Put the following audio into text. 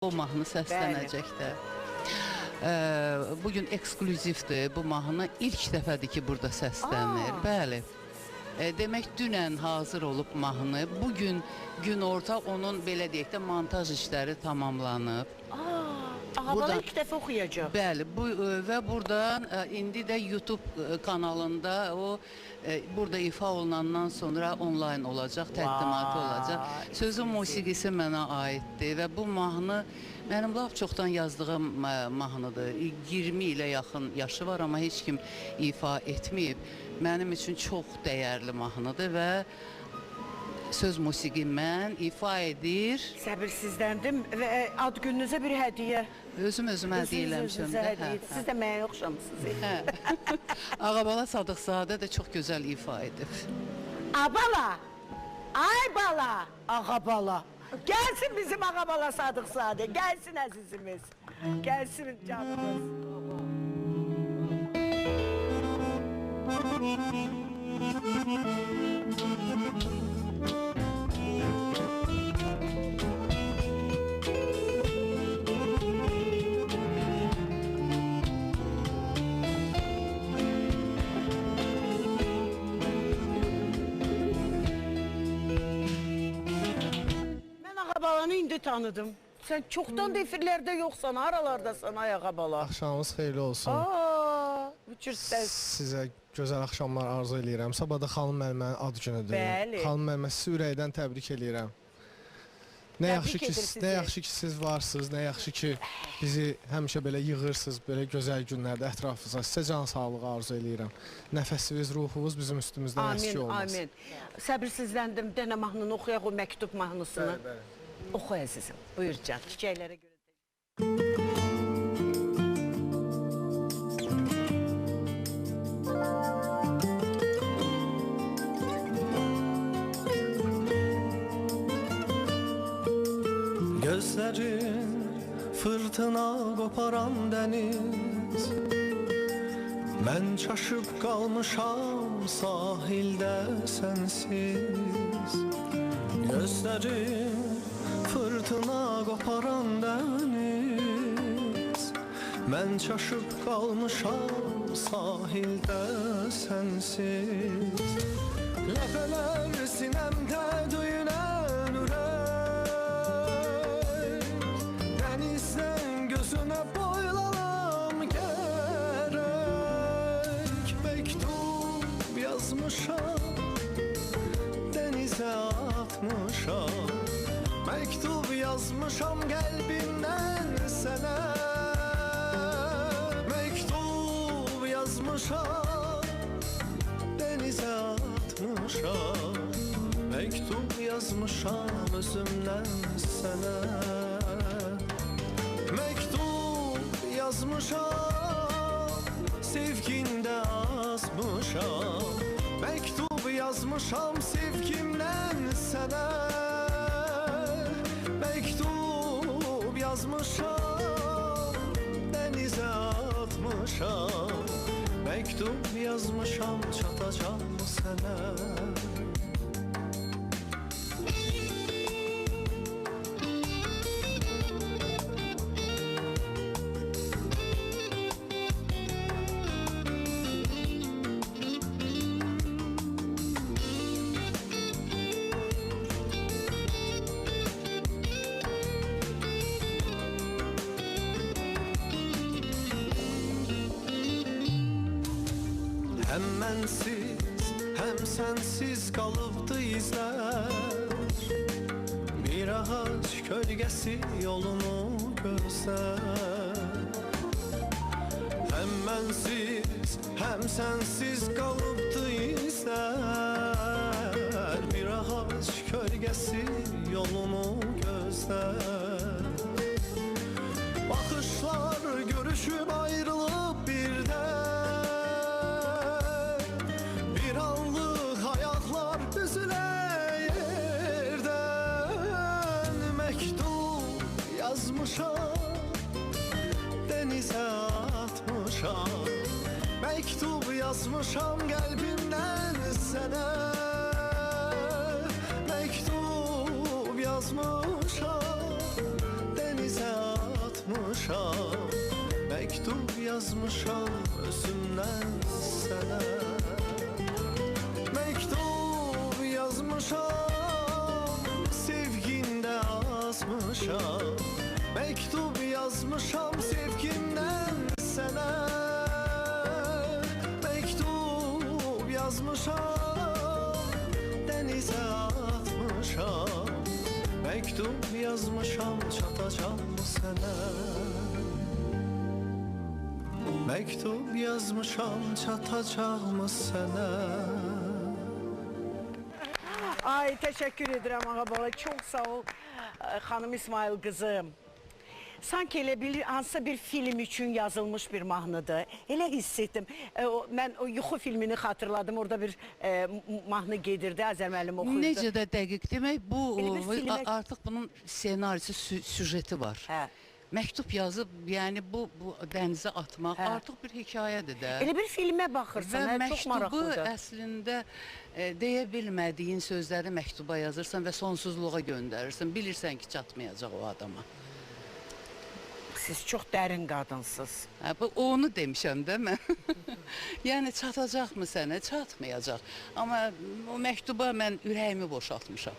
O mahnı səslənəcək də. Bugün ekskluzivdir bu mahnı. İlk dəfədir ki, burada səslənir. Bəli. Demək, dünən hazır olub mahnı. Bugün günorta onun, belə deyək də, montaj işləri tamamlanıb. Ağabala ilk dəfə oxuyacaq. Bəli, və buradan indi də YouTube kanalında o burada ifa olunandan sonra onlayn olacaq, təqdimatı olacaq. Sözün musiqisi mənə aiddir və bu mahnı mənim lap çoxdan yazdığım mahnıdır. 20 ilə yaxın yaşı var, amma heç kim ifa etməyib. Mənim üçün çox dəyərli mahnıdır və söz musiqi mən ifa edir. Səbirsizləndim və ad gününüzə bir hədiyyə. Özümə hədiyyə eləmişəm də. Siz də mənə oxşamısınız. Ağabala Sadıqzadə də çox gözəl ifa edib. Abala, ay bala, ağabala. Gəlsin bizim ağabala Sadıqzadə, gəlsin əzizimiz. Gəlsin canımız. Ağabalanı indi tanıdım. Sən çoxdan efirlərdə yoxsan, haralardasan ay ağabala? Axşamınız xeyirli olsun. Bu cür səs. Sizə gözəl axşamlar arzu edirəm. Sabah da xanım müəllimənin ad günüdür. Bəli. Xanım müəllimə sizi ürəkdən təbrik edirəm. Nə yaxşı ki siz varsınız, nə yaxşı ki bizi həmişə belə yığırsınız, belə gözəl günlərdə ətrafınızda. Sizə can sağlığı arzu edirəm. Nəfəsiniz, ruhunuz bizim üstümüzdən əski olmaz. Amin, amin. Səbirsizləndim, dənə mahnını oxuyaq, o məktub mahnısını. Bəli, bəli. Oxu əzizim, buyur can, çiçəklərə görə. Gözlərin fırtına qoparan dəniz, mən çaşıb qalmışam sahildə sənsiz. Gözlərin fırtına qoparan dəniz, mən çaşıb qalmışam sahildə sənsiz. Ləpələr sinəmdə döyünən ürək, dənizdən gözünə boylanam gərək. Məktub yazmışam, dənizə atmışam, məktub yazmışam qəlbimdən sənə. Məktub yazmışam, dənizə atmışam, məktub yazmışam özümdən sənə. Məktub yazmışam, sevgində azmışam, məktub yazmışam sevgimdən sənə. Məktub yazmışam, dənizə atmışam, məktub yazmışam çatacam sənə. Həm mənsiz, həm sənsiz qalıbdı izlər, bir ağac kölgəsi yolunu gözlər. Həm mənsiz, həm sənsiz qalıbdı izlər, bir ağac kölgəsi yolunu gözlər. Baxışlar görüşüb ayrılıb birdən, dənizə atmışam, məktub yazmışam qəlbimdən sənə. Məktub yazmışam, dənizə atmışam Məktub yazmışam özümdən sənə Məktub yazmışam sevgində azmışam Məktub yazmışam sevgimdən sənə Məktub yazmışam dənizə atmışam Məktub yazmışam çatacağım sənə Məktub yazmışam çatacağım sənə Ay teşekkür ederim ağabala. Çok sağ ol hanım İsmail kızım. Sanki elə bir hansısa bir film üçün yazılmış bir mahnıdır. Elə hiss etdim. Mən o yuxu filmini xatırladım. Orada bir mahnı gedirdi. Azər müəllim oxuyurdu. Necə də dəqiq demək, bu Elə bir filmə- artıq bunun ssenarisi, süjeti var. Hə. Məktub yazıb, yəni bu dənizə atmaq Hə. artıq bir hekayədir də. Elə bir filmə Və baxırsan, hə, çox məktubu maraqlıdır. əslində deyə bilmədiyin sözləri məktuba yazırsan və sonsuzluğa göndərirsən. Bilirsən ki, çatmayacaq o adama. Siz çox dərin qadınsınız. Hə, onu demişəm də mən. Yəni çatacaqmı sənə? Çatmayacaq. Amma o məktuba mən ürəyimi boşaltmışam.